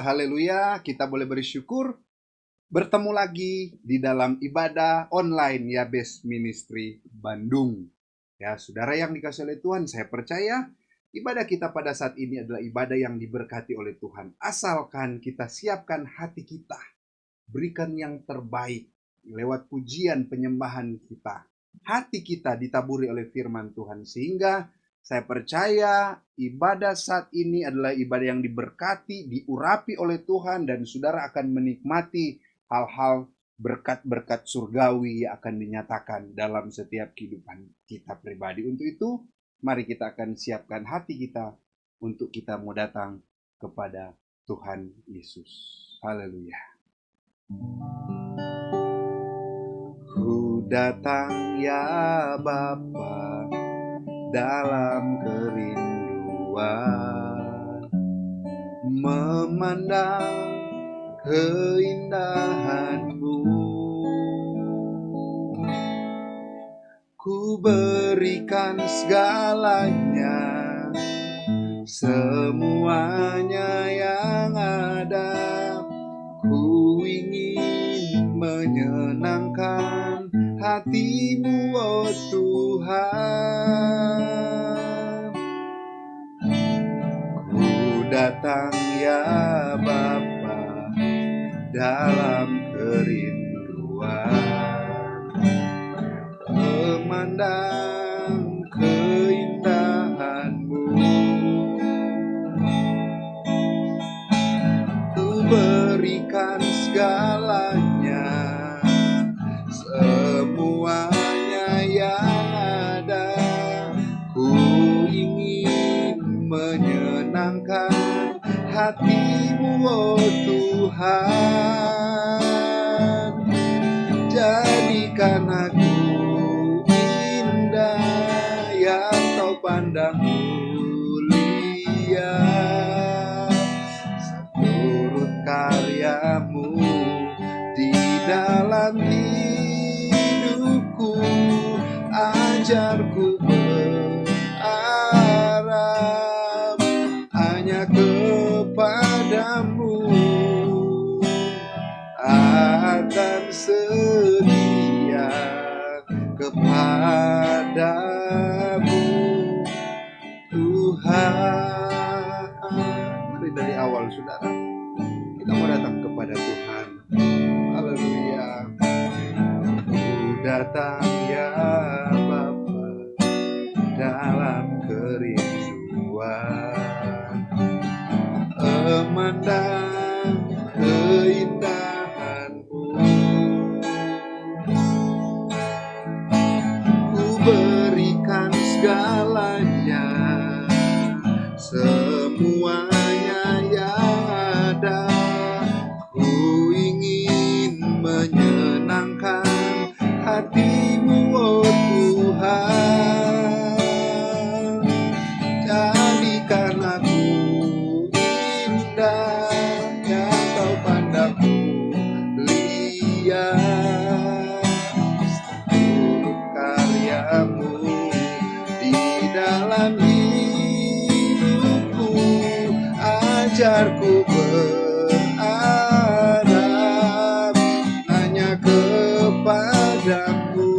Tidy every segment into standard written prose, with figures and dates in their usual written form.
haleluya, kita boleh bersyukur bertemu lagi di dalam ibadah online Yabes Ministry Bandung. Ya, saudara yang dikasihi oleh Tuhan, saya percaya ibadah kita pada saat ini adalah ibadah yang diberkati oleh Tuhan. Asalkan kita siapkan hati kita, berikan yang terbaik lewat pujian penyembahan kita. Hati kita ditaburi oleh firman Tuhan, sehingga saya percaya ibadah saat ini adalah ibadah yang diberkati, diurapi oleh Tuhan, dan saudara akan menikmati hal-hal berkat-berkat surgawi yang akan dinyatakan dalam setiap kehidupan kita pribadi. Untuk itu, mari kita akan siapkan hati kita untuk kita mau datang kepada Tuhan Yesus. Haleluya. Ku datang ya Bapa dalam kerinduan, memandang keindahan-Mu. Ku berikan segalanya, semuanya yang ada. Ku ingin menyenangkan hati-Mu, oh Tuhan. Ku datang ya Bapa dalam kerinduan, memandang keindahan-Mu. Ku berikan segalanya, semuanya yang ada. Ku ingin menyenangkan hati-Mu, oh Tuhan. Jadikan aku indah yang Kau pandang mulia, seturut karya-Mu di dalam hidupku. Ajarku berharap hanya kepada-Mu, akan setia kepada-Mu, Tuhan. Mari dari awal saudara, kita mau datang kepada Tuhan. Haleluya. Ku datang ya Bapa dalam kerinduan, memandang keindahan-Mu. Ku berikan segalanya, semuanya yang ada. Ku ingin menyenangkan hati-Mu, oh Tuhan. Jadikan aku indah yang Kau pandang mulia, seluruh karya-Mu di dalam hidupku. Ajarku berharap hanya kepada-Mu,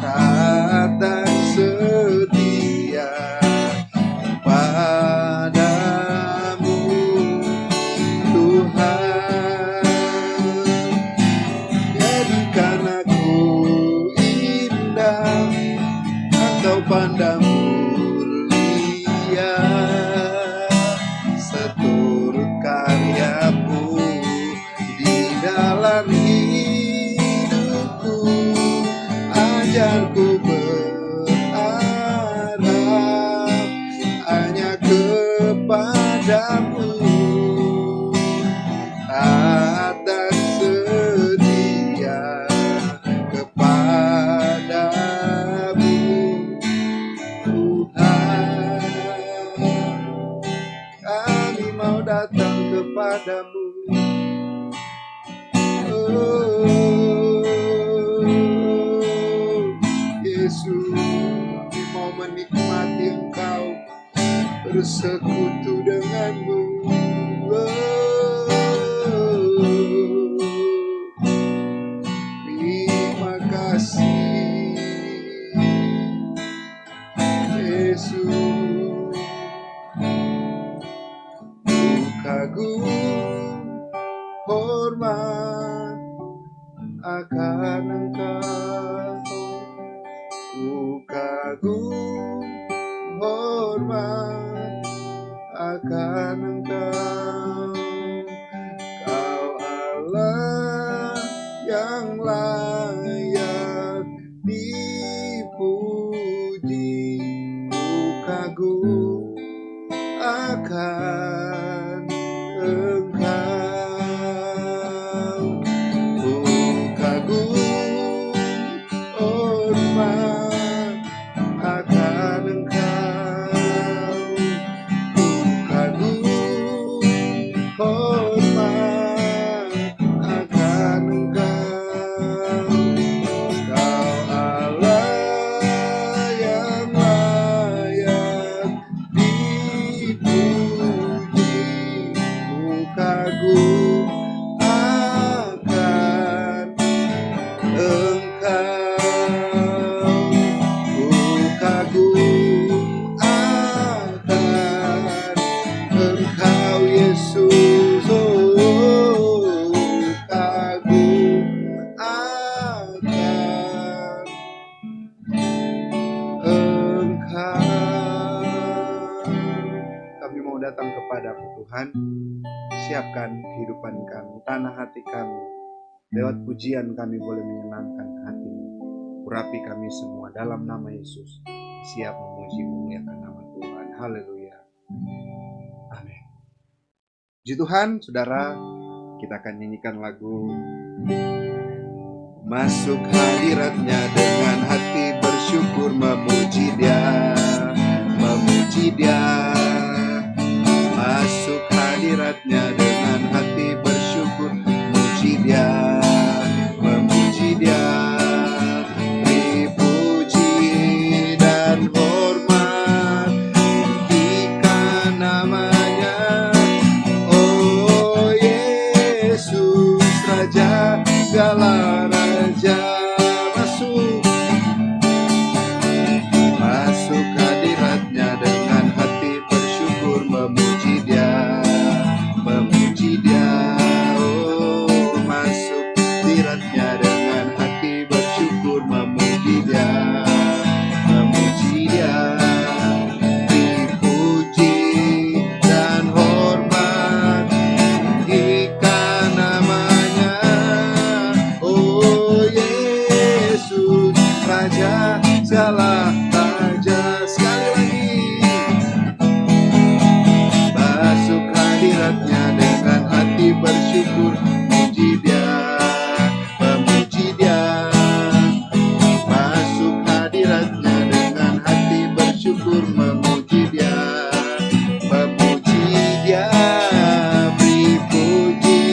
taat setia kepada-Mu, Tuhan. Jadikan aku indah Kau pandang mulia, seturut karya-Mu di dalam hidupku. Ajarku berharap hanya kepada-Mu, taat dan setia kepada-Mu, Tuhan. Kami mau datang kepada-Mu, oh Yesus. Kami mau menikmati Engkau, bersekutu dengan-Mu. akan Engkau. Ku kagum hormat akan Engkau. Kau Allah yang layak dipuji. Ku kagum akan Engkau. Ku kagum hormat akan Engkau. Ku kagum hormat akan Engkau. Kau Allah yang layak dipuji. Ku kagum akan Engkau. Ku kagum akan Engkau Yesus. Oh, kagum akan Engkau. Kami mau datang kepadamu Tuhan. Siapkan kehidupan kami, tanah hati kami. Lewat pujian kami boleh menyenangkan hati-Mu. Urapi kami semua dalam nama Yesus. Siap memuji memuliakan nama Tuhan. Haleluya. Amin. Puji Tuhan, saudara, kita akan nyanyikan lagu Masuk hadiratnya dengan hati bersyukur, memuji Dia, memuji Dia. Masuk hadiratnya dengan hati bersyukur, memuji Dia, memuji Dia. Beri puji dan hormat tinggikan namanya. Oh Yesus, Raja segala raja. Masuk hadiratnya dengan hati bersyukur, memuji Dia, memuji Dia. Oh, masuk hadiratnya dengan hati bersyukur, memuji Dia, memuji Dia. Dipuji dan hormat tinggikan namanya. Oh Yesus, Raja segala raja. Sekali lagi, masuk hadiratnya dengan hati bersyukur, memuji Dia, memuji Dia. Masuk hadiratnya dengan hati bersyukur, memuji Dia, memuji Dia. Beri puji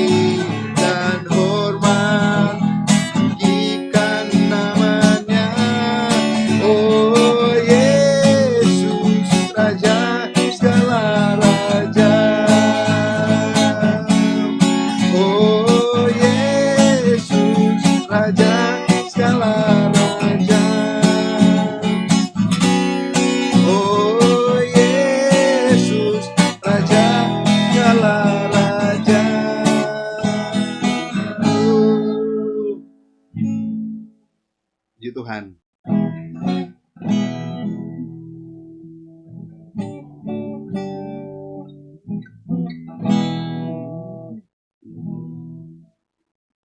dan hormat tinggikan namanya. Oh Yesus, Raja segala raja. Oh Yesus, Raja segala raja. Oh Yesus, Raja segala raja. Puji Tuhan.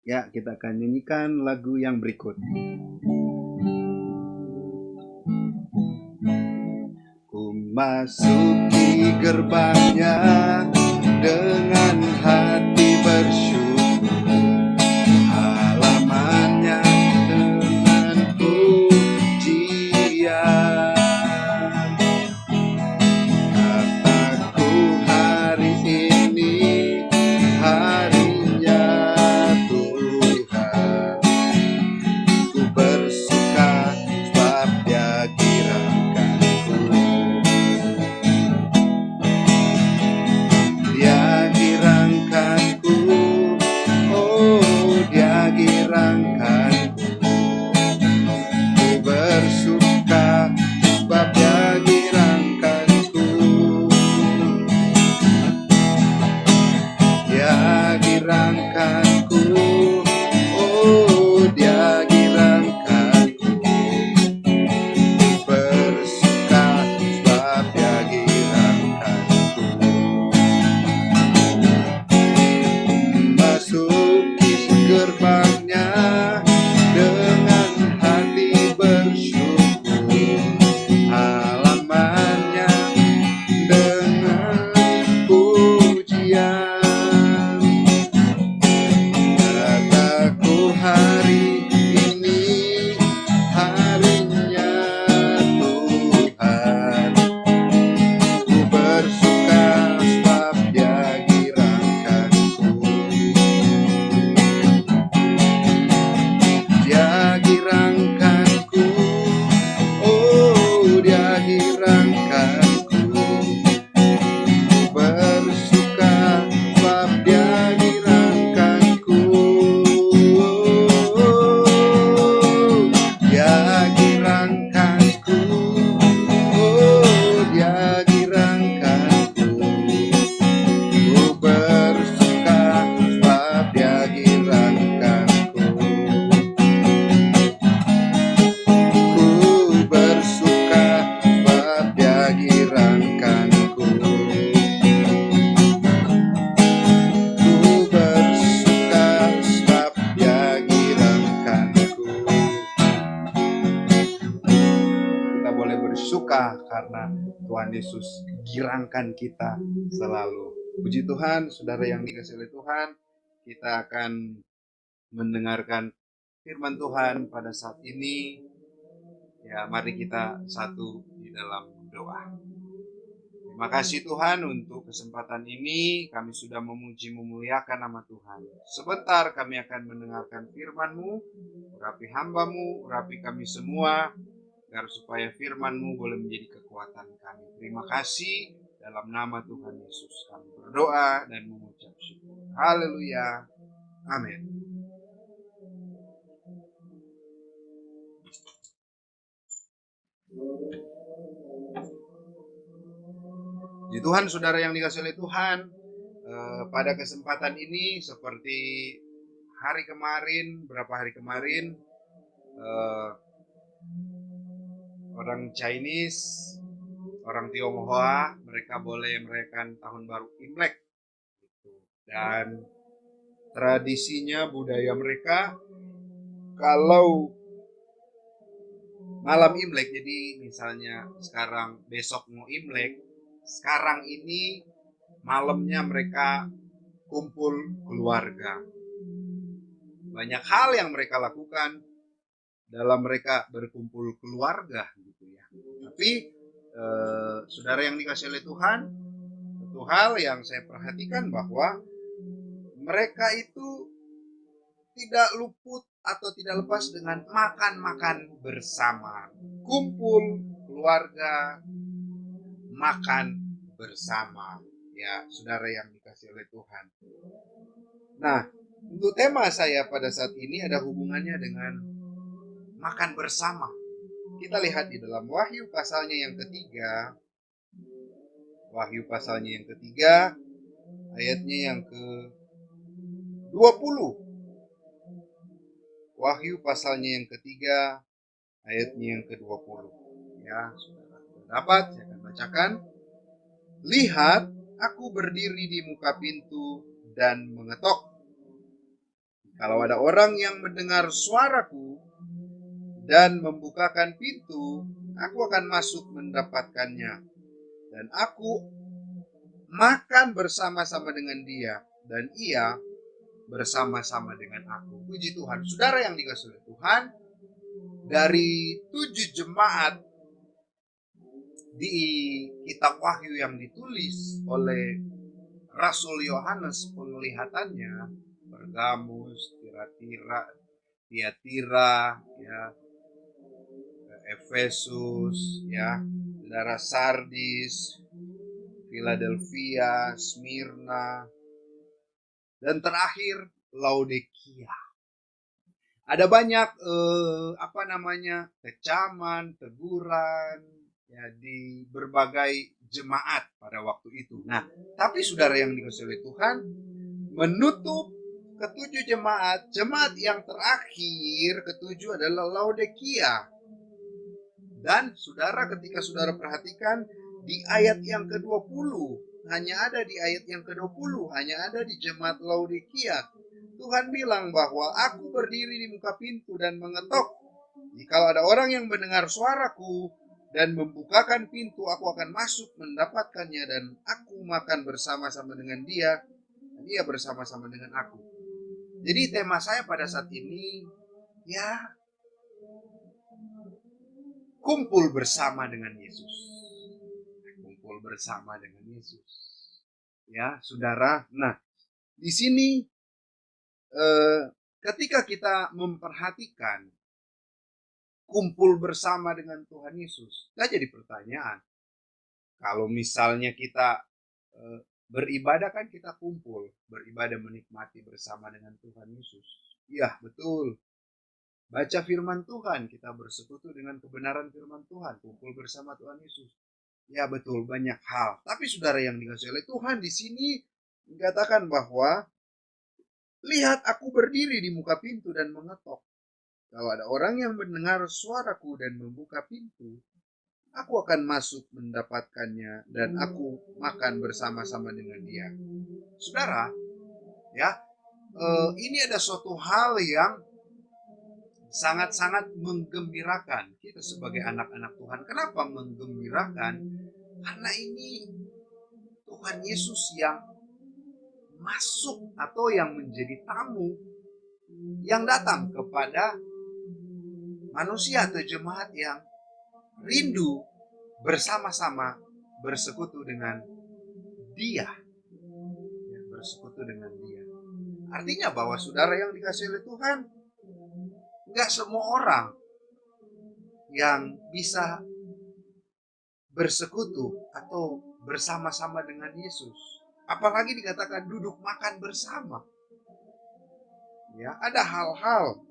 Ya, kita akan nyanyikan lagu yang berikut. Ku masuki gerbangnya dengan hati bersyukur, halamannya dengan pujian. Kataku hari ini harinya Tuhan. Ku bersuka sebab Dia girakanku. Dia girangkanku, oh Dia girangkanku. Ku bersuka sebab Dia girangkanku. Dia girangkanku, oh bersuka karena Tuhan Yesus girangkan kita selalu. Puji Tuhan, saudara yang dikasihi oleh Tuhan, kita akan mendengarkan firman Tuhan pada saat ini. Ya, mari kita satu di dalam doa. Terima kasih Tuhan untuk kesempatan ini. Kami sudah memuji memuliakan nama Tuhan. Sebentar kami akan mendengarkan firman-Mu. Urapi hamba-Mu, urapi kami semua, agar supaya firman-Mu boleh menjadi kekuatan kami. Terima kasih, dalam nama Tuhan Yesus kami berdoa dan mengucap syukur. Haleluya. Amin. Puji Tuhan, saudara yang dikasihi oleh Tuhan, pada kesempatan ini seperti beberapa hari kemarin, orang Chinese, orang Tionghoa, mereka boleh merayakan tahun baru Imlek. Dan tradisinya, budaya mereka, kalau malam Imlek, jadi misalnya besok mau Imlek, sekarang ini malamnya mereka kumpul keluarga. Banyak hal yang mereka lakukan dalam mereka berkumpul keluarga gitu ya. Tapi saudara yang dikasihi oleh Tuhan, satu hal yang saya perhatikan bahwa mereka itu tidak luput atau tidak lepas dengan makan-makan bersama. Kumpul keluarga, makan bersama, ya saudara yang dikasihi oleh Tuhan. Nah, untuk tema saya pada saat ini ada hubungannya dengan makan bersama. Kita lihat di dalam Wahyu pasalnya yang ketiga. Wahyu pasalnya yang ketiga, ayatnya yang ke-20. Wahyu pasalnya yang ketiga, ayatnya yang ke-20. Ya, saudara dapat, saya akan bacakan. Lihat, aku berdiri di muka pintu dan mengetok. Kalau ada orang yang mendengar suaraku dan membukakan pintu, aku akan masuk mendapatkannya. Dan aku makan bersama-sama dengan dia, dan ia bersama-sama dengan aku. Puji Tuhan. Saudara yang dikasihi oleh Tuhan, dari 7 jemaat di kitab Wahyu yang ditulis oleh Rasul Yohanes penglihatannya, Pergamus, Tiatira, ya, Efesus, ya, saudara Sardis, Philadelphia, Smyrna, dan terakhir Laodikia. Ada banyak kecaman, teguran, ya, di berbagai jemaat pada waktu itu. Nah, tapi saudara yang dikasihi oleh Tuhan, menutup ketujuh jemaat yang terakhir, ketujuh adalah Laodikia. Dan saudara, ketika saudara perhatikan di ayat yang ke-20, hanya ada di ayat yang ke-20, hanya ada di jemaat Laodikia. Tuhan bilang bahwa aku berdiri di muka pintu dan mengetok. Jika ada orang yang mendengar suaraku dan membukakan pintu, aku akan masuk mendapatkannya dan aku makan bersama-sama dengan dia dan dia bersama-sama dengan aku. Jadi tema saya pada saat ini, ya, kumpul bersama dengan Yesus. Kumpul bersama dengan Yesus. Ya, saudara. Nah, di sini ketika kita memperhatikan kumpul bersama dengan Tuhan Yesus, nah jadi pertanyaan, kalau misalnya kita beribadah, kan kita kumpul beribadah, menikmati bersama dengan Tuhan Yesus. Iya, betul. Baca firman Tuhan, kita bersekutu dengan kebenaran firman Tuhan, kumpul bersama Tuhan Yesus. Ya, betul, banyak hal. Tapi saudara yang dikasihi oleh Tuhan, di sini dikatakan bahwa lihat, aku berdiri di muka pintu dan mengetok. Kalau ada orang yang mendengar suaraku dan membuka pintu, aku akan masuk mendapatkannya dan aku makan bersama-sama dengan dia. Saudara, ya, ini ada suatu hal yang sangat-sangat menggembirakan kita sebagai anak-anak Tuhan. Kenapa menggembirakan? Karena ini Tuhan Yesus yang masuk atau yang menjadi tamu yang datang kepada manusia atau jemaat yang rindu bersama-sama bersekutu dengan Dia. Ya, bersekutu dengan Dia. Artinya bahwa saudara yang dikasihi oleh Tuhan, nggak semua orang yang bisa bersekutu atau bersama-sama dengan Yesus. Apalagi dikatakan duduk makan bersama. Ya, ada hal-hal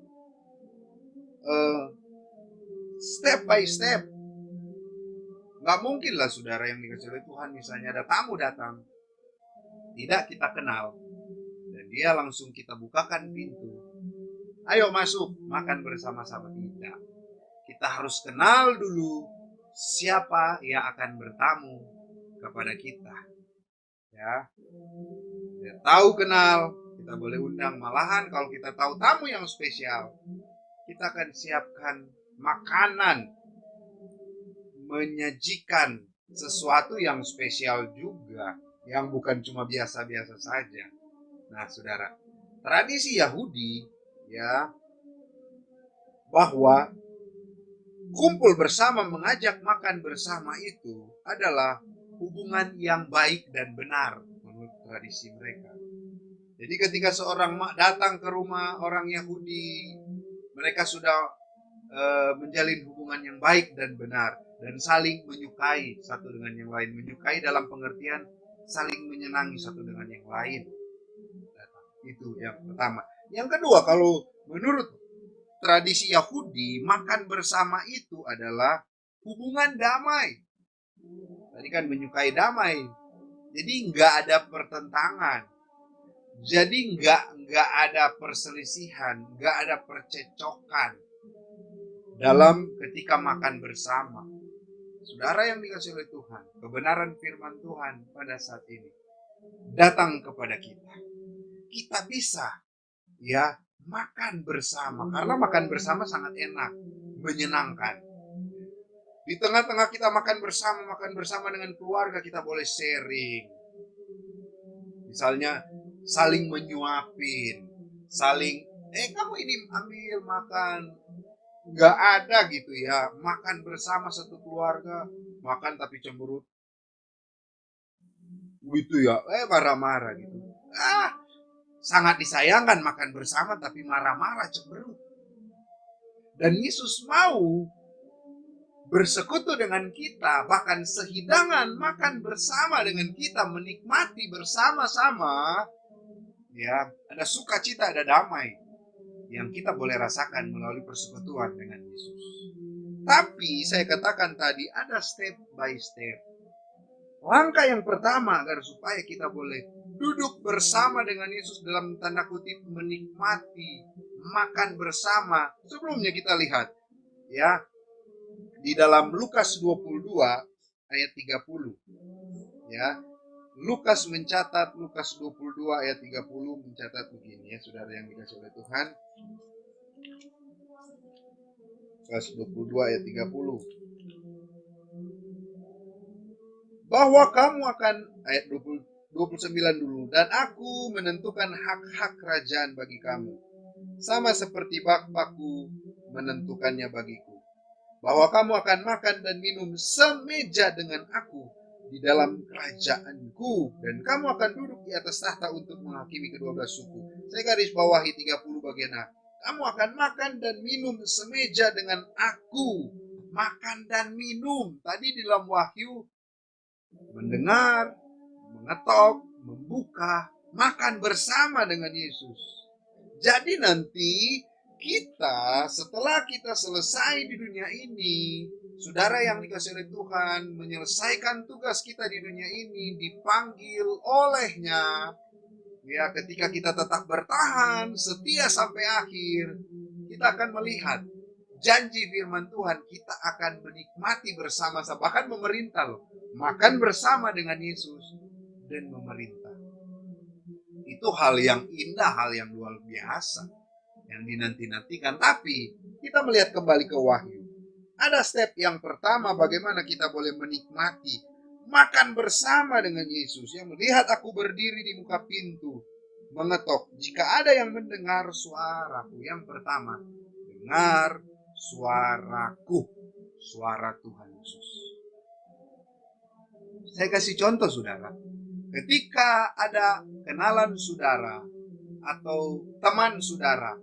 step by step. Nggak mungkin lah saudara yang dikasihi oleh Tuhan, misalnya ada tamu datang, tidak kita kenal, dan dia langsung kita bukakan pintu. Ayo masuk, makan bersama-sama. Tidak. Kita harus kenal dulu siapa yang akan bertamu kepada kita. Ya, dia tahu kenal, kita boleh undang. Malahan kalau kita tahu tamu yang spesial, kita akan siapkan makanan, menyajikan sesuatu yang spesial juga, yang bukan cuma biasa-biasa saja. Nah, saudara, tradisi Yahudi ya bahwa kumpul bersama, mengajak makan bersama itu adalah hubungan yang baik dan benar menurut tradisi mereka. Jadi ketika seorang datang ke rumah orang Yahudi, mereka sudah menjalin hubungan yang baik dan benar dan saling menyukai satu dengan yang lain. Menyukai dalam pengertian saling menyenangi satu dengan yang lain. Itu yang pertama. Yang kedua, kalau menurut tradisi Yahudi, makan bersama itu adalah hubungan damai. Tadi kan menyukai damai. Jadi nggak ada pertentangan. Jadi nggak ada perselisihan, nggak ada percecokan dalam ketika makan bersama. Saudara yang dikasihi oleh Tuhan, kebenaran firman Tuhan pada saat ini datang kepada kita. Kita bisa ya makan bersama, karena makan bersama sangat enak, menyenangkan. Di tengah-tengah kita makan bersama dengan keluarga, kita boleh sharing. Misalnya saling menyuapin, saling kamu ini ambil makan. Nggak ada gitu ya, makan bersama satu keluarga, makan tapi cemberut gitu ya, marah-marah gitu. Sangat disayangkan makan bersama tapi marah-marah, cemberut. Dan Yesus mau bersekutu dengan kita, bahkan sehidangan makan bersama dengan kita, menikmati bersama-sama. Ya, ada sukacita, ada damai yang kita boleh rasakan melalui persekutuan dengan Yesus. Tapi saya katakan tadi ada step by step. Langkah yang pertama agar supaya kita boleh duduk bersama dengan Yesus dalam tanda kutip menikmati makan bersama. Sebelumnya kita lihat ya di dalam Lukas 22 ayat 30. Ya. Lukas mencatat, Lukas 22 ayat 30 mencatat begini ya, saudara yang dikasihi oleh Tuhan. Lukas 22 ayat 30. Bahwa kamu akan, ayat 29 dulu, dan aku menentukan hak-hak kerajaan bagi kamu, sama seperti Bapakku menentukannya bagiku. Bahwa kamu akan makan dan minum semeja dengan aku di dalam kerajaanku, dan kamu akan duduk di atas tahta untuk menghakimi ke-12 suku. Saya garis bawahi 30 bagian A. Kamu akan makan dan minum semeja dengan aku. Makan dan minum. Tadi di dalam Wahyu, mendengar, mengetok, membuka, makan bersama dengan Yesus. Jadi nanti kita, setelah kita selesai di dunia ini, saudara yang dikasihi oleh Tuhan, menyelesaikan tugas kita di dunia ini, dipanggil olehnya, ya ketika kita tetap bertahan, setia sampai akhir, kita akan melihat janji firman Tuhan, kita akan menikmati bersama-sama, bahkan memerintah loh, makan bersama dengan Yesus dan memerintah. Itu hal yang indah, hal yang luar biasa. yang dinanti-nantikan. Tapi kita melihat kembali ke Wahyu. Ada step yang pertama, bagaimana kita boleh menikmati makan bersama dengan Yesus. Yang melihat aku berdiri di muka pintu mengetok. Jika ada yang mendengar suaraku, yang pertama, dengar suaraku, suara Tuhan Yesus. Saya kasih contoh, saudara. Ketika ada kenalan saudara atau teman saudara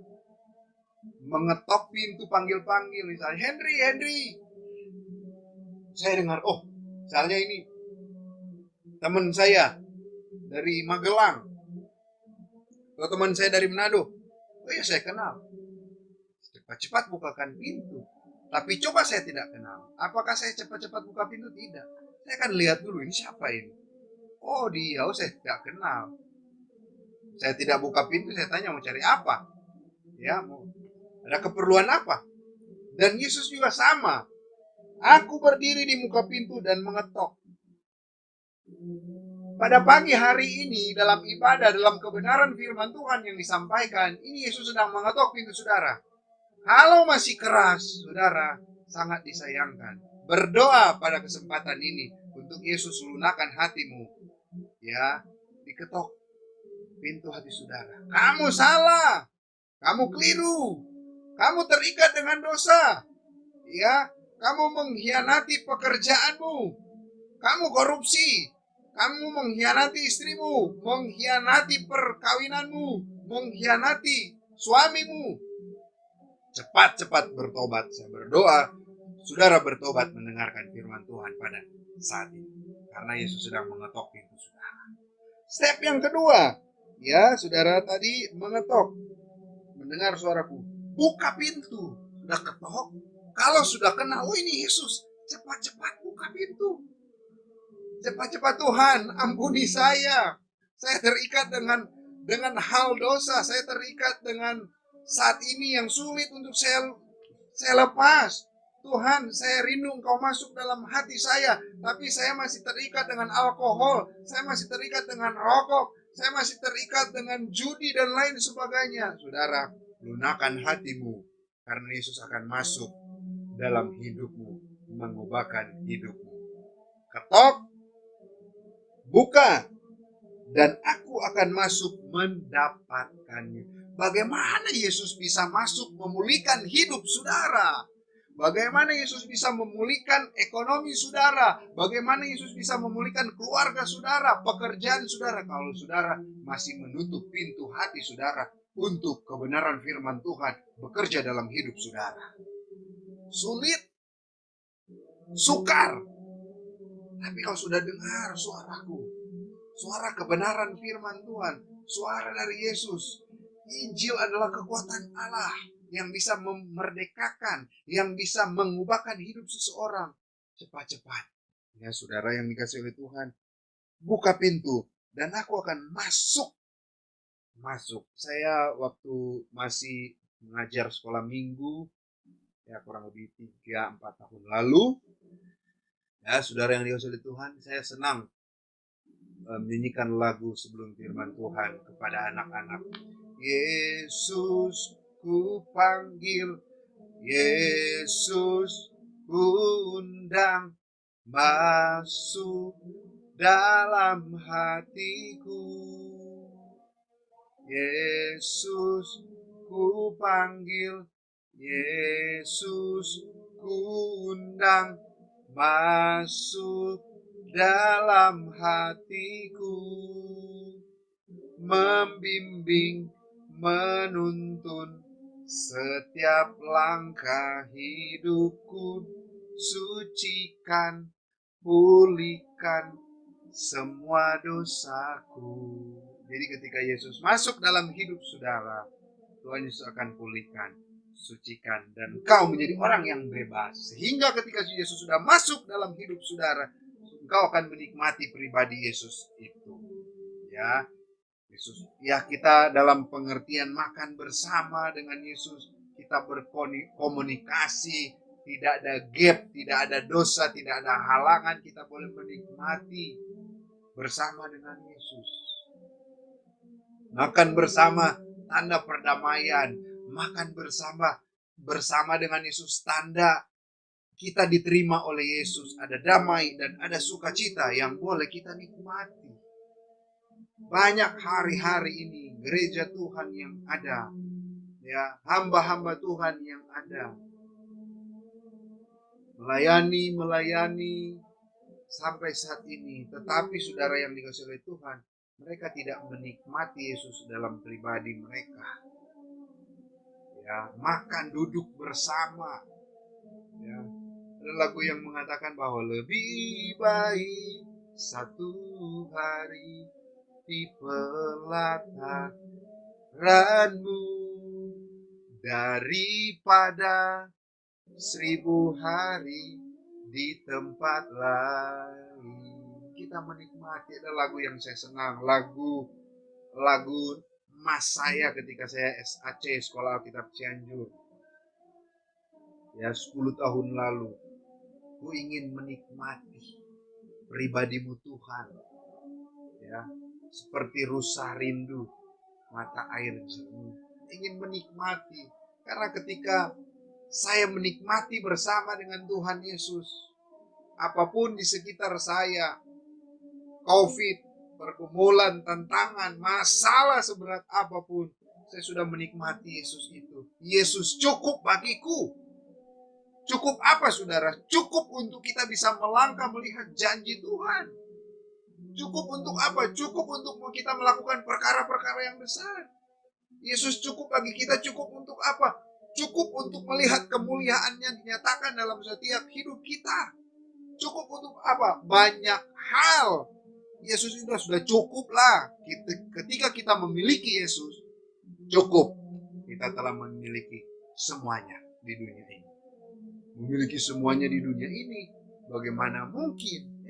mengetok pintu, panggil-panggil, misalnya Henry, Henry. Saya dengar, oh, misalnya ini teman saya dari Magelang atau teman saya dari Manado. Oh ya, saya kenal. Cepat-cepat bukakan pintu. Tapi coba saya tidak kenal. Apakah saya cepat-cepat buka pintu? Tidak. Saya akan lihat dulu, ini siapa ini? Oh, dia. Oh, saya tidak kenal. Saya tidak buka pintu, saya tanya mau cari apa? Ya, mau ada keperluan apa? Dan Yesus juga sama. Aku berdiri di muka pintu dan mengetok. Pada pagi hari ini dalam ibadah, dalam kebenaran firman Tuhan yang disampaikan, ini Yesus sedang mengetok pintu saudara. Kalau masih keras, saudara, sangat disayangkan. Berdoa pada kesempatan ini untuk Yesus lunakan hatimu. Ya, diketok pintu hati saudara. Kamu salah. Kamu keliru. Kamu terikat dengan dosa. Ya, kamu mengkhianati pekerjaanmu. Kamu korupsi. Kamu mengkhianati istrimu, mengkhianati perkawinanmu, mengkhianati suamimu. Cepat-cepat bertobat. Saya berdoa, saudara bertobat mendengarkan firman Tuhan pada saat ini. Karena Yesus sedang mengetok pintu saudara. Step yang kedua, ya saudara tadi mengetok, mendengar suaraku. Buka pintu, sudah ketok. Kalau sudah kenal, oh ini Yesus, cepat-cepat buka pintu. Cepat-cepat Tuhan, ampuni saya. Saya terikat dengan hal dosa. Saya terikat dengan saat ini yang sulit untuk saya lepas. Tuhan, saya rindu Engkau masuk dalam hati saya, tapi saya masih terikat dengan alkohol, saya masih terikat dengan rokok, saya masih terikat dengan judi dan lain sebagainya. Saudara, lunakan hatimu, karena Yesus akan masuk dalam hidupmu, mengubahkan hidupmu. Ketok, buka, dan aku akan masuk mendapatkannya. Bagaimana Yesus bisa masuk memulihkan hidup saudara? Bagaimana Yesus bisa memulihkan ekonomi saudara? Bagaimana Yesus bisa memulihkan keluarga saudara, pekerjaan saudara? Kalau saudara masih menutup pintu hati saudara untuk kebenaran firman Tuhan bekerja dalam hidup saudara. Sulit, sukar. Tapi kalau sudah dengar suaraku, suara kebenaran firman Tuhan, suara dari Yesus, Injil adalah kekuatan Allah yang bisa memerdekakan, yang bisa mengubahkan hidup seseorang. Cepat-cepat, ya saudara yang dikasih oleh Tuhan, buka pintu dan aku akan masuk. Saya waktu masih mengajar sekolah minggu, ya kurang lebih 3-4 tahun lalu, ya saudara yang dikasih oleh Tuhan, saya senang menyanyikan lagu sebelum firman Tuhan kepada anak-anak. Yesus ku panggil, Yesus ku undang, masuk dalam hatiku. Yesus ku panggil, Yesus ku undang, masuk dalam hatiku, membimbing, menuntun setiap langkah hidupku, sucikan, pulihkan semua dosaku. Jadi ketika Yesus masuk dalam hidup saudara, Tuhan Yesus akan pulihkan, sucikan, dan kau menjadi orang yang bebas. Sehingga ketika Yesus sudah masuk dalam hidup saudara, engkau akan menikmati pribadi Yesus itu. Ya, Yesus. Ya, kita dalam pengertian makan bersama dengan Yesus, kita berkomunikasi, tidak ada gap, tidak ada dosa, tidak ada halangan, kita boleh menikmati bersama dengan Yesus. Makan bersama tanda perdamaian. makan bersama dengan Yesus, tanda kita diterima oleh Yesus. Ada damai dan ada sukacita yang boleh kita nikmati. Banyak hari-hari ini gereja Tuhan yang ada, ya, hamba-hamba Tuhan yang ada, melayani sampai saat ini. Tetapi saudara yang dikasihi oleh Tuhan, mereka tidak menikmati Yesus dalam pribadi mereka. Ya, makan duduk bersama. Ya, ada lagu yang mengatakan bahwa lebih baik satu hari di pelataranmu daripada 1000 hari di tempat lain. Kita menikmati. Ada lagu yang saya senang, lagu mas saya ketika saya SAC, Sekolah Alkitab Cianjur, ya, 10 tahun lalu. Ku ingin menikmati pribadimu Tuhan, ya, seperti rusa rindu mata air jernih. Ingin menikmati, karena ketika saya menikmati bersama dengan Tuhan Yesus, apapun di sekitar saya, COVID, pergumulan, tantangan, masalah seberat apapun, saya sudah menikmati Yesus itu. Yesus cukup bagiku. Cukup apa saudara? Cukup untuk kita bisa melangkah melihat janji Tuhan. Cukup untuk apa? Cukup untuk kita melakukan perkara-perkara yang besar. Yesus cukup bagi kita. Cukup untuk apa? Cukup untuk melihat kemuliaan-Nya dinyatakan dalam setiap hidup kita. Cukup untuk apa? Banyak hal. Yesus itu sudah cukup lah. Ketika kita memiliki Yesus, cukup. Kita telah memiliki semuanya di dunia ini. Memiliki semuanya di dunia ini, bagaimana mungkin?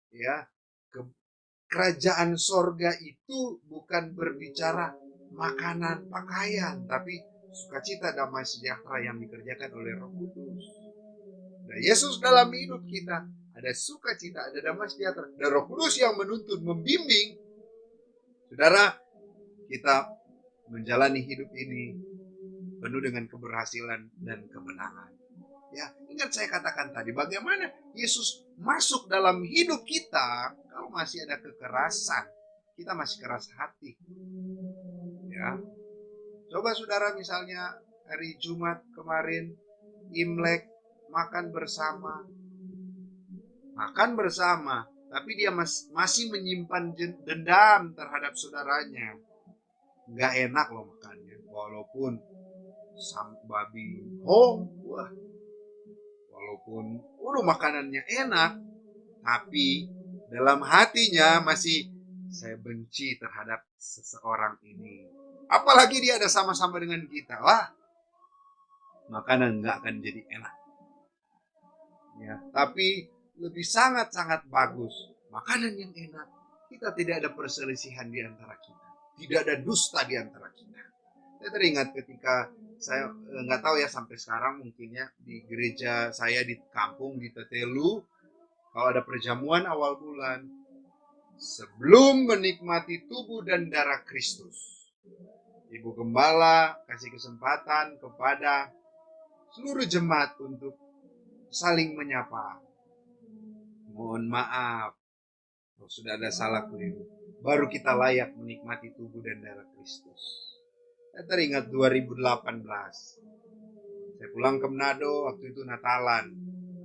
Ya, kerajaan sorga itu bukan berbicara makanan, pakaian, tapi sukacita, damai, sejahtera yang dikerjakan oleh Roh Kudus. Nah, Yesus dalam hidup kita ada sukacita, ada damai, sejahtera, dan Roh Kudus yang menuntun, membimbing. Saudara, kita menjalani hidup ini penuh dengan keberhasilan dan kemenangan. Ya, ingat saya katakan tadi, bagaimana Yesus masuk dalam hidup kita kalau masih ada kekerasan, kita masih keras hati. Ya, coba saudara misalnya hari Jumat kemarin, Imlek, makan bersama, tapi dia masih menyimpan dendam terhadap saudaranya. Nggak enak loh makannya, walaupun babi wah, walaupun makanannya enak, tapi dalam hatinya masih, saya benci terhadap seseorang ini. Apalagi dia ada sama-sama dengan kita, wah, makanan nggak akan jadi enak. Ya, tapi lebih sangat-sangat bagus makanan yang enak. Kita tidak ada perselisihan di antara kita, tidak ada dusta di antara kita. Saya teringat ketika saya nggak tahu ya sampai sekarang mungkinnya di gereja saya di kampung di Tetelu, kalau ada perjamuan awal bulan, sebelum menikmati tubuh dan darah Kristus, Ibu Gembala kasih kesempatan kepada seluruh jemaat untuk saling menyapa. Mohon maaf kalau sudah ada salah keliru, baru kita layak menikmati tubuh dan darah Kristus. Saya teringat 2018, saya pulang ke Manado, waktu itu Natalan.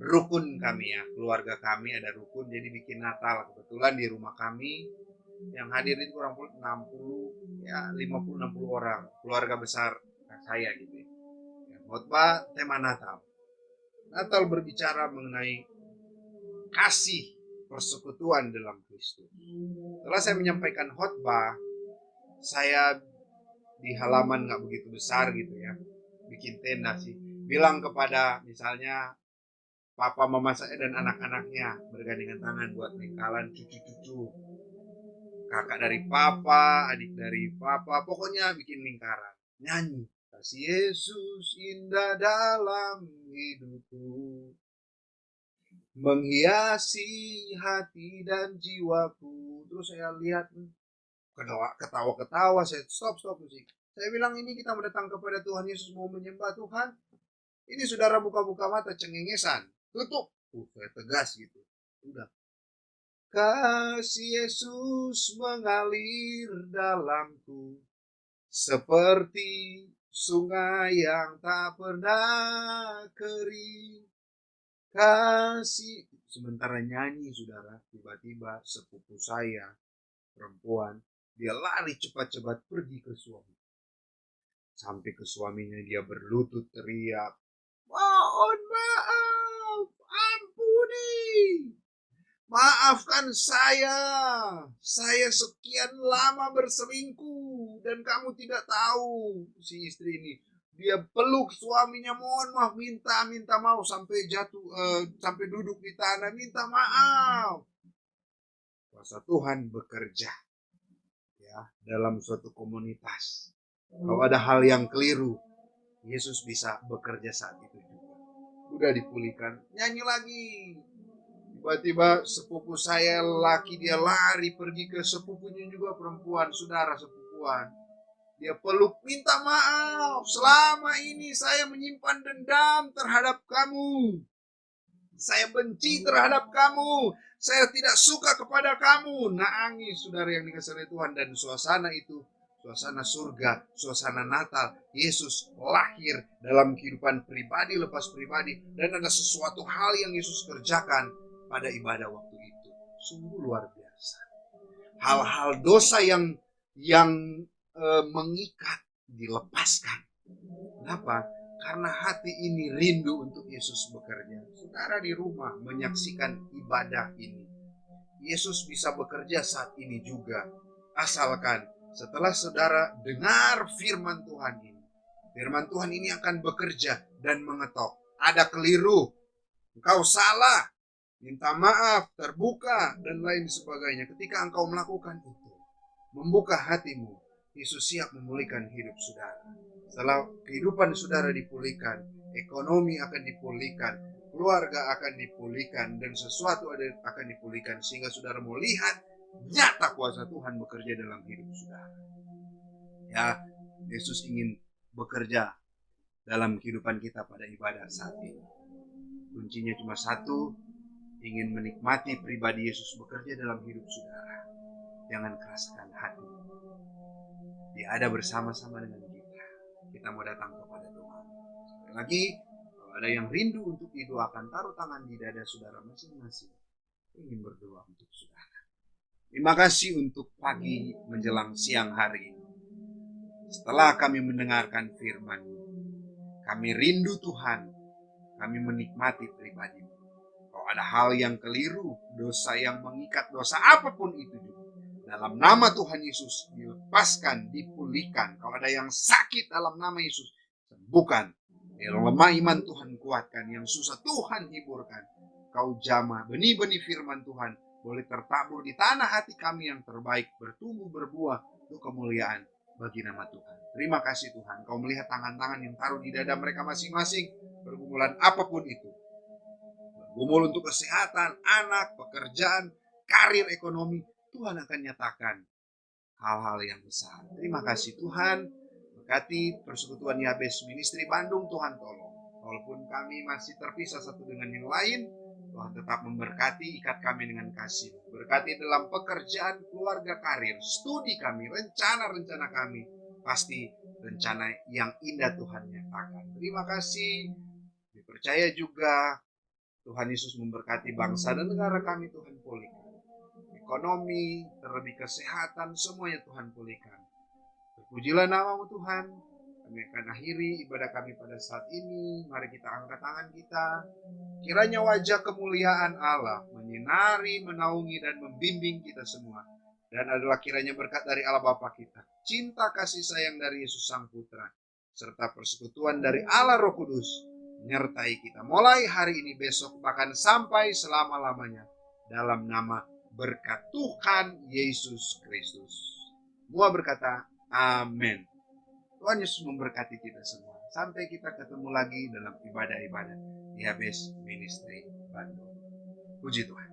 Rukun kami ya, keluarga kami ada rukun, jadi bikin Natal. Kebetulan di rumah kami yang hadir itu kurang 60, ya 50-60 orang, keluarga besar saya gitu ya. Khotbah tema Natal. Natal berbicara mengenai kasih, persekutuan dalam Kristus. Setelah saya menyampaikan khotbah, saya di halaman gak begitu besar gitu ya, bikin tenda sih, bilang kepada misalnya papa mama saya dan anak-anaknya bergandengan tangan buat nikalan cucu-cucu, kakak dari papa, adik dari papa, pokoknya bikin lingkaran, nyanyi kasih Yesus indah dalam hidupku, menghiasi hati dan jiwaku. Terus saya lihat ketawa-ketawa, saya stop musik. Saya bilang ini kita mendatang kepada Tuhan Yesus mau menyembah Tuhan. Ini saudara buka-buka mata cengengesan. Tutup. Saya tegas gitu. Udah. Kasih Yesus mengalir dalamku seperti sungai yang tak pernah kering. Kasih. Sementara nyanyi saudara, tiba-tiba sepupu saya, perempuan, dia lari cepat-cepat pergi ke suami. Sampai ke suaminya dia berlutut teriak, mohon maaf, ampuni, maafkan saya sekian lama berselingkuh dan kamu tidak tahu. Si istri ini, dia peluk suaminya, mohon maaf, minta maaf sampai jatuh, sampai duduk di tanah, minta maaf. Kuasa Tuhan bekerja ya dalam suatu komunitas. Kalau ada hal yang keliru, Yesus bisa bekerja saat itu juga. Udah dipulihkan, nyanyi lagi. Tiba-tiba sepupu saya laki dia lari pergi ke sepupunya juga perempuan, saudara sepupuan. Dia peluk, minta maaf. Selama ini saya menyimpan dendam terhadap kamu. Saya benci terhadap kamu. Saya tidak suka kepada kamu. Nangis saudara yang dikasihi oleh Tuhan. Dan suasana itu, suasana surga, suasana Natal. Yesus lahir dalam kehidupan pribadi lepas pribadi. Dan ada sesuatu hal yang Yesus kerjakan pada ibadah waktu itu. Sungguh luar biasa. Hal-hal dosa yang mengikat dilepaskan. Kenapa? Karena hati ini rindu untuk Yesus bekerja. Saudara di rumah menyaksikan ibadah ini. Yesus bisa bekerja saat ini juga. Asalkan setelah saudara dengar firman Tuhan ini. Firman Tuhan ini akan bekerja dan mengetok. Ada keliru, engkau salah, minta maaf, terbuka, dan lain sebagainya. Ketika engkau melakukan itu, membuka hatimu, Yesus siap memulihkan hidup saudara. Setelah kehidupan saudara dipulihkan, ekonomi akan dipulihkan, keluarga akan dipulihkan, dan sesuatu akan dipulihkan. Sehingga saudara mau lihat nyata kuasa Tuhan bekerja dalam hidup saudara. Ya, Yesus ingin bekerja dalam kehidupan kita pada ibadah saat ini. Kuncinya cuma satu, ingin menikmati pribadi Yesus bekerja dalam hidup saudara. Jangan keraskan hati. Dia ada bersama-sama dengan kita. Kita mau datang kepada Tuhan. Sekali lagi, kalau ada yang rindu untuk didoakan, taruh tangan di dada saudara masing-masing. Ingin berdoa untuk saudara. Terima kasih untuk pagi menjelang siang hari ini. Setelah kami mendengarkan firman-Mu, kami rindu Tuhan. Kami menikmati pribadi-Mu. Kalau ada hal yang keliru, dosa yang mengikat, dosa apapun itu juga, dalam nama Tuhan Yesus dilepaskan, dipulihkan. Kalau ada yang sakit dalam nama Yesus, sembuhkan. Yang lemah iman Tuhan kuatkan, yang susah Tuhan hiburkan. Kau jamah benih-benih firman Tuhan boleh tertabur di tanah hati kami yang terbaik, bertumbuh berbuah untuk kemuliaan bagi nama Tuhan. Terima kasih Tuhan. Kau melihat tangan-tangan yang taruh di dada mereka masing-masing, pergumulan apapun itu. Bergumul untuk kesehatan, anak, pekerjaan, karir, ekonomi, Tuhan akan nyatakan hal-hal yang besar. Terima kasih Tuhan. Berkati Persekutuan Yabes Ministry Bandung, Tuhan tolong. Walaupun kami masih terpisah satu dengan yang lain, Tuhan tetap memberkati, ikat kami dengan kasih. Berkati dalam pekerjaan, keluarga, karir, studi kami, rencana-rencana kami. Pasti rencana yang indah Tuhan nyatakan. Terima kasih. Dipercaya juga Tuhan Yesus memberkati bangsa dan negara kami, Tuhan pulihkan. Ekonomi, terlebih kesehatan, semuanya Tuhan pulihkan. Terpujilah nama-Mu Tuhan. Kami akan akhiri ibadah kami pada saat ini. Mari kita angkat tangan kita. Kiranya wajah kemuliaan Allah menyinari, menaungi, dan membimbing kita semua. Dan adalah kiranya berkat dari Allah Bapa kita, cinta kasih sayang dari Yesus Sang Putra, serta persekutuan dari Allah Roh Kudus menyertai kita. Mulai hari ini, besok, bahkan sampai selama-lamanya. Dalam nama berkat Tuhan Yesus Kristus. Gua berkata, amin. Tuhan Yesus memberkati kita semua. Sampai kita ketemu lagi dalam ibadah-ibadah di Yabes Ministry Bandung. Puji Tuhan.